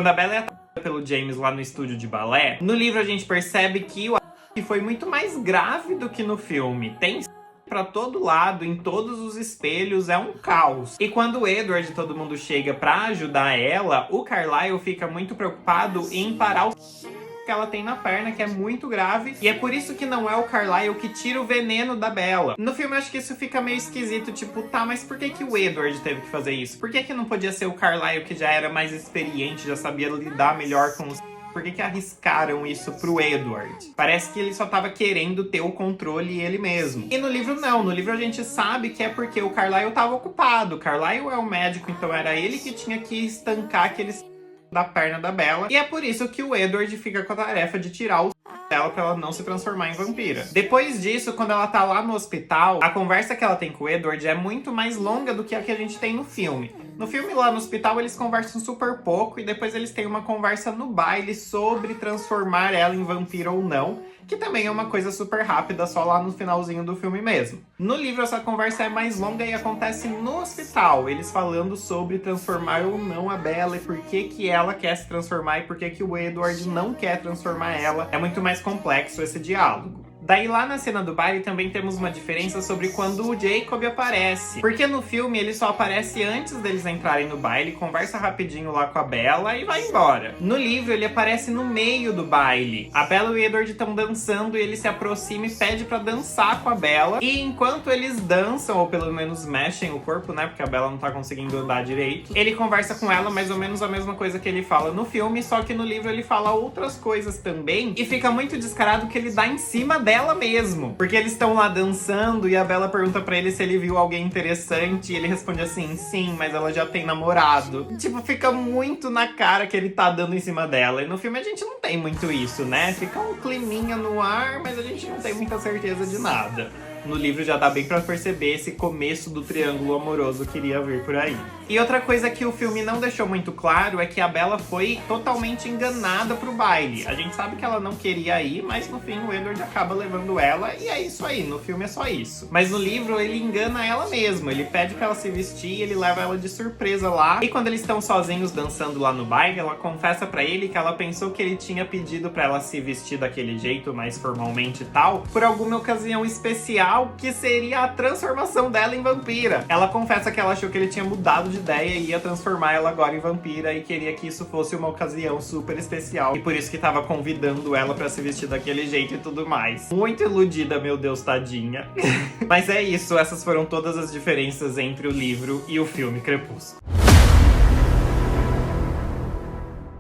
Quando a Bella é atacada pelo James lá no estúdio de balé, no livro a gente percebe que o ataque foi muito mais grave do que no filme. Tem pra todo lado, em todos os espelhos, é um caos. E quando o Edward e todo mundo chega pra ajudar ela, o Carlisle fica muito preocupado em parar o que ela tem na perna, que é muito grave, e é por isso que não é o Carlisle que tira o veneno da Bella. No filme eu acho que isso fica meio esquisito, tipo, tá, mas por que o Edward teve que fazer isso? Por que não podia ser o Carlisle, que já era mais experiente, já sabia lidar melhor com os... Por que arriscaram isso pro Edward? Parece que ele só tava querendo ter o controle ele mesmo. E no livro não, no livro a gente sabe que é porque o Carlisle tava ocupado. O Carlisle é o médico, então era ele que tinha que estancar aqueles da perna da Bella. E é por isso que o Edward fica com a tarefa de tirar o dela pra ela não se transformar em vampira. Depois disso, quando ela tá lá no hospital, a conversa que ela tem com o Edward é muito mais longa do que a que a gente tem no filme. No filme, lá no hospital, eles conversam super pouco e depois eles têm uma conversa no baile sobre transformar ela em vampira ou não, que também é uma coisa super rápida, só lá no finalzinho do filme mesmo. No livro, essa conversa é mais longa e acontece no hospital, eles falando sobre transformar ou não a Bella e por que ela quer se transformar e por que o Edward não quer transformar ela. É muito mais complexo esse diálogo. Daí lá na cena do baile também temos uma diferença sobre quando o Jacob aparece. Porque no filme ele só aparece antes deles entrarem no baile, conversa rapidinho lá com a Bella e vai embora. No livro ele aparece no meio do baile. A Bella e o Edward estão dançando e ele se aproxima e pede pra dançar com a Bella. E enquanto eles dançam, ou pelo menos mexem o corpo, né, porque a Bella não tá conseguindo andar direito, ele conversa com ela mais ou menos a mesma coisa que ele fala no filme, só que no livro ele fala outras coisas também. E fica muito descarado que ele dá em cima dela mesmo. Porque eles estão lá dançando e a Bella pergunta pra ele se ele viu alguém interessante e ele responde assim, sim, mas ela já tem namorado. Tipo, fica muito na cara que ele tá dando em cima dela. E no filme a gente não tem muito isso, né? Fica um climinha no ar, mas a gente não tem muita certeza de nada. No livro já dá bem pra perceber esse começo do triângulo amoroso que iria vir por aí. E outra coisa que o filme não deixou muito claro é que a Bella foi totalmente enganada pro baile. A gente sabe que ela não queria ir, mas no fim o Edward acaba levando ela e é isso aí, no filme é só isso. Mas no livro ele engana ela mesmo, ele pede pra ela se vestir e ele leva ela de surpresa lá. E quando eles estão sozinhos dançando lá no baile, ela confessa pra ele que ela pensou que ele tinha pedido pra ela se vestir daquele jeito, mais formalmente e tal, por alguma ocasião especial, que seria a transformação dela em vampira. Ela confessa que ela achou que ele tinha mudado de ideia e ia transformar ela agora em vampira e queria que isso fosse uma ocasião super especial. E por isso que tava convidando ela pra se vestir daquele jeito e tudo mais. Muito iludida, meu Deus, tadinha. Mas é isso, essas foram todas as diferenças entre o livro e o filme Crepúsculo.